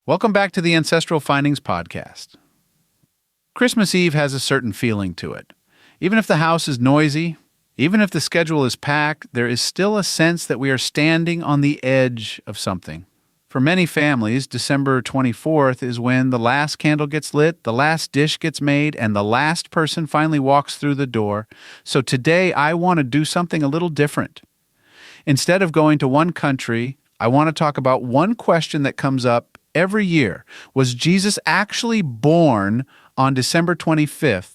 Welcome back to the Ancestral Findings Podcast. Christmas Eve has a certain feeling to it. Even if the house is noisy, even if the schedule is packed, there is still a sense that we are standing on the edge of something. For many families, December 24th is when the last candle gets lit, the last dish gets made, and the last person finally walks through the door. So today I want to do something a little different. Instead of going to one country, I want to talk about one question that comes up every year. Was Jesus actually born on December 25th?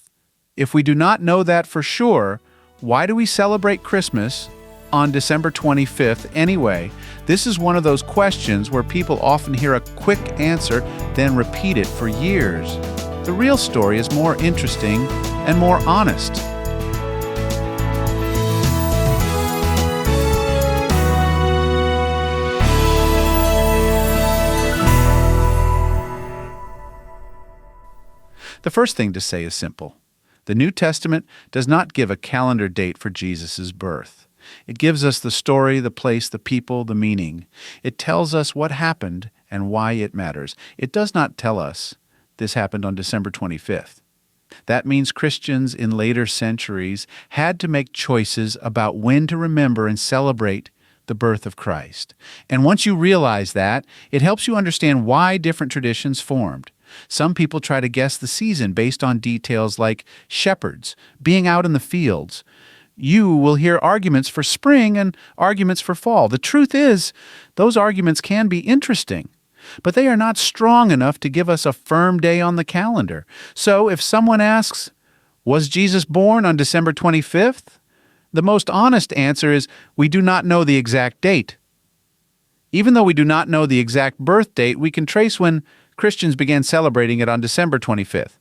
If we do not know that for sure, why do we celebrate Christmas on December 25th anyway? This is one of those questions where people often hear a quick answer, then repeat it for years. The real story is more interesting and more honest. The first thing to say is simple. The New Testament does not give a calendar date for Jesus' birth. It gives us the story, the place, the people, the meaning. It tells us what happened and why it matters. It does not tell us this happened on December 25th. That means Christians in later centuries had to make choices about when to remember and celebrate the birth of Christ. And once you realize that, it helps you understand why different traditions formed. Some people try to guess the season based on details like shepherds, being out in the fields. You will hear arguments for spring and arguments for fall. The truth is, those arguments can be interesting, but they are not strong enough to give us a firm day on the calendar. So if someone asks, was Jesus born on December 25th? The most honest answer is, we do not know the exact date. Even though we do not know the exact birth date, we can trace when Christians began celebrating it on December 25th.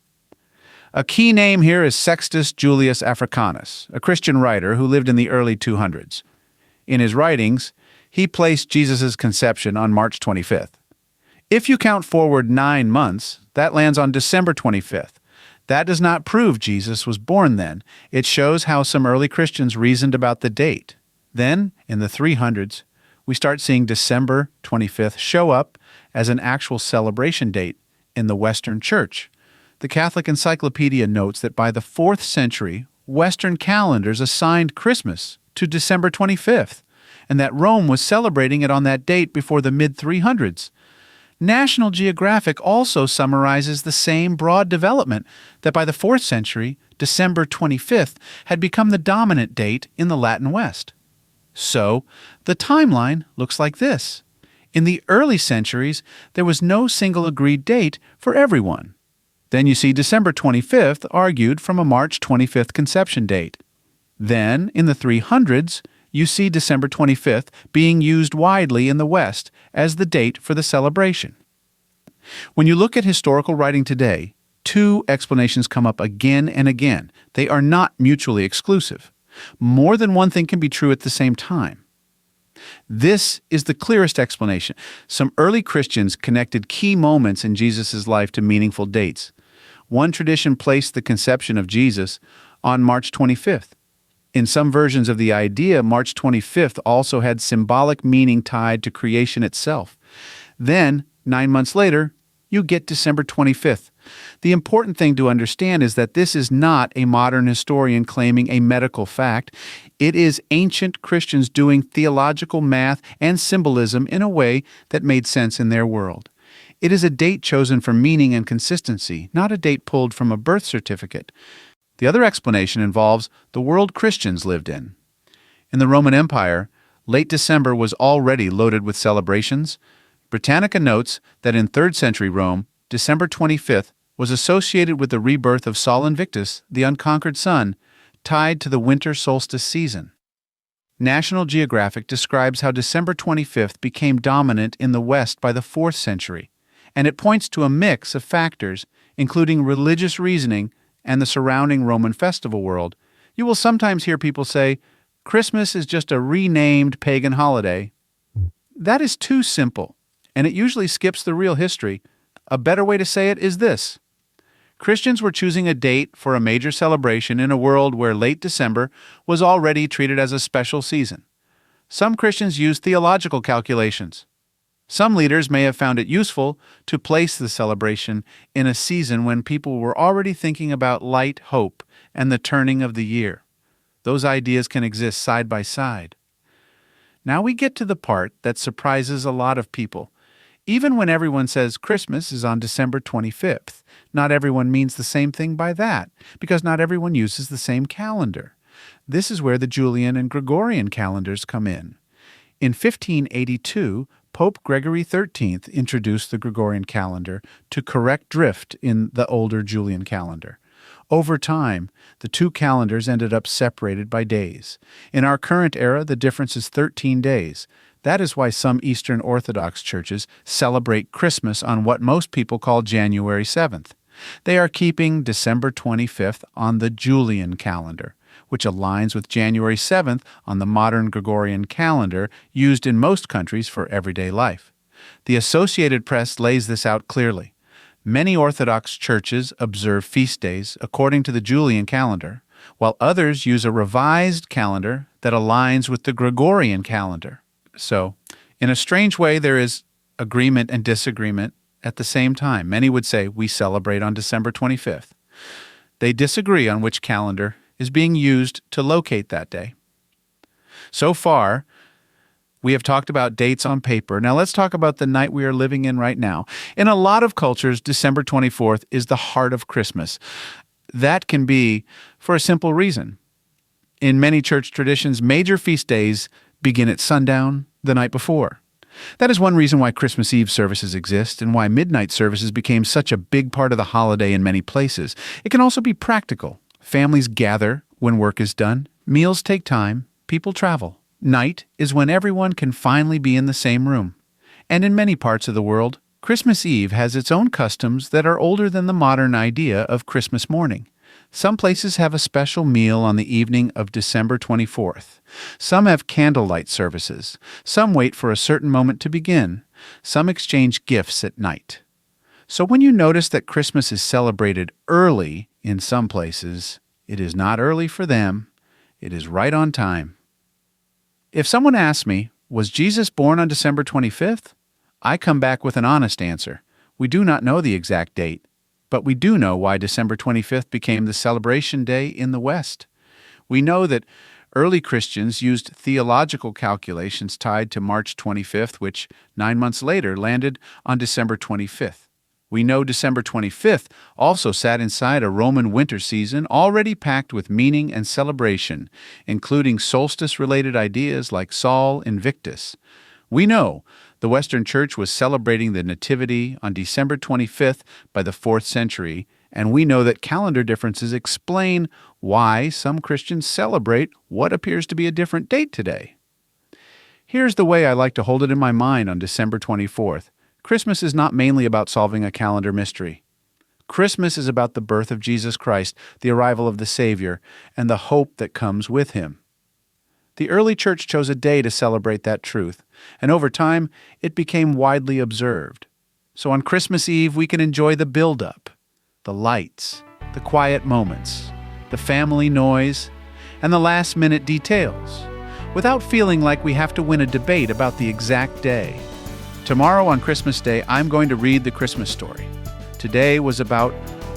A key name here is Sextus Julius Africanus, a Christian writer who lived in the early 200s. In his writings, he placed Jesus' conception on March 25th. If you count forward 9 months, that lands on December 25th. That does not prove Jesus was born then. It shows how some early Christians reasoned about the date. Then, in the 300s, we start seeing December 25th show up as an actual celebration date in the Western Church. The Catholic Encyclopedia notes that by the 4th century, Western calendars assigned Christmas to December 25th, and that Rome was celebrating it on that date before the mid-300s. National Geographic also summarizes the same broad development that by the 4th century, December 25th had become the dominant date in the Latin West. So, the timeline looks like this. In the early centuries, there was no single agreed date for everyone. Then you see December 25th argued from a March 25th conception date. Then, in the 300s, you see December 25th being used widely in the West as the date for the celebration. When you look at historical writing today, two explanations come up again and again. They are not mutually exclusive. More than one thing can be true at the same time. This is the clearest explanation. Some early Christians connected key moments in Jesus' life to meaningful dates. One tradition placed the conception of Jesus on March 25th. In some versions of the idea, March 25th also had symbolic meaning tied to creation itself. Then, 9 months later, you get December 25th. The important thing to understand is that this is not a modern historian claiming a medical fact. It is ancient Christians doing theological math and symbolism in a way that made sense in their world. It is a date chosen for meaning and consistency, not a date pulled from a birth certificate. The other explanation involves the world Christians lived in. In the Roman Empire, late December was already loaded with celebrations. Britannica notes that in 3rd century Rome, December 25th was associated with the rebirth of Sol Invictus, the unconquered sun, tied to the winter solstice season. National Geographic describes how December 25th became dominant in the West by the 4th century, and it points to a mix of factors, including religious reasoning and the surrounding Roman festival world. You will sometimes hear people say, Christmas is just a renamed pagan holiday. That is too simple, and it usually skips the real history. A better way to say it is this. Christians were choosing a date for a major celebration in a world where late December was already treated as a special season. Some Christians used theological calculations. Some leaders may have found it useful to place the celebration in a season when people were already thinking about light, hope, and the turning of the year. Those ideas can exist side by side. Now we get to the part that surprises a lot of people. Even when everyone says Christmas is on December 25th, not everyone means the same thing by that, because not everyone uses the same calendar. This is where the Julian and Gregorian calendars come in. In 1582, Pope Gregory XIII introduced the Gregorian calendar to correct drift in the older Julian calendar. Over time, the two calendars ended up separated by days. In our current era, the difference is 13 days. That is why some Eastern Orthodox churches celebrate Christmas on what most people call January 7th. They are keeping December 25th on the Julian calendar, which aligns with January 7th on the modern Gregorian calendar used in most countries for everyday life. The Associated Press lays this out clearly. Many Orthodox churches observe feast days according to the Julian calendar, while others use a revised calendar that aligns with the Gregorian calendar. So, in a strange way, there is agreement and disagreement at the same time. Many would say we celebrate on December 25th. They disagree on which calendar is being used to locate that day. So far, we have talked about dates on paper. Now let's talk about the night we are living in right now. In a lot of cultures, December 24th is the heart of Christmas. That can be for a simple reason. In many church traditions, major feast days begin at sundown the night before. That is one reason why Christmas Eve services exist and why midnight services became such a big part of the holiday in many places. It can also be practical. Families gather when work is done. Meals take time. People travel. Night is when everyone can finally be in the same room. And in many parts of the world, Christmas Eve has its own customs that are older than the modern idea of Christmas morning. Some places have a special meal on the evening of December 24th. Some have candlelight services. Some wait for a certain moment to begin. Some exchange gifts at night. So when you notice that Christmas is celebrated early in some places, it is not early for them. It is right on time. If someone asks me, was Jesus born on December 25th? I come back with an honest answer. We do not know the exact date, but we do know why December 25th became the celebration day in the West. We know that early Christians used theological calculations tied to March 25th, which 9 months later landed on December 25th. We know December 25th also sat inside a Roman winter season already packed with meaning and celebration, including solstice-related ideas like Sol Invictus. We know the Western Church was celebrating the Nativity on December 25th by the 4th century, and we know that calendar differences explain why some Christians celebrate what appears to be a different date today. Here's the way I like to hold it in my mind on December 24th. Christmas is not mainly about solving a calendar mystery. Christmas is about the birth of Jesus Christ, the arrival of the Savior, and the hope that comes with Him. The early church chose a day to celebrate that truth, and over time, it became widely observed. So on Christmas Eve, we can enjoy the build-up, the lights, the quiet moments, the family noise, and the last-minute details, without feeling like we have to win a debate about the exact day. Tomorrow on Christmas Day, I'm going to read the Christmas story. Today was about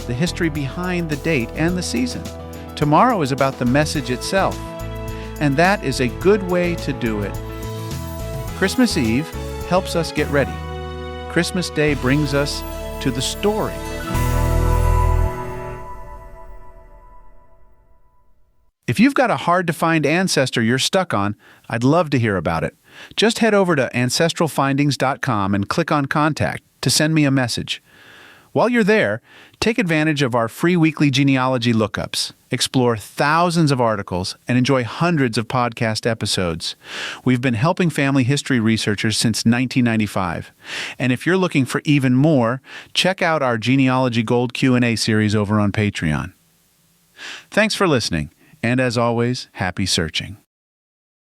the history behind the date and the season. Tomorrow is about the message itself. And that is a good way to do it. Christmas Eve helps us get ready. Christmas Day brings us to the story. If you've got a hard-to-find ancestor you're stuck on, I'd love to hear about it. Just head over to ancestralfindings.com and click on Contact to send me a message. While you're there, take advantage of our free weekly genealogy lookups. Explore thousands of articles and enjoy hundreds of podcast episodes. We've been helping family history researchers since 1995. And if you're looking for even more, check out our Genealogy Gold Q&A series over on Patreon. Thanks for listening. And as always, happy searching.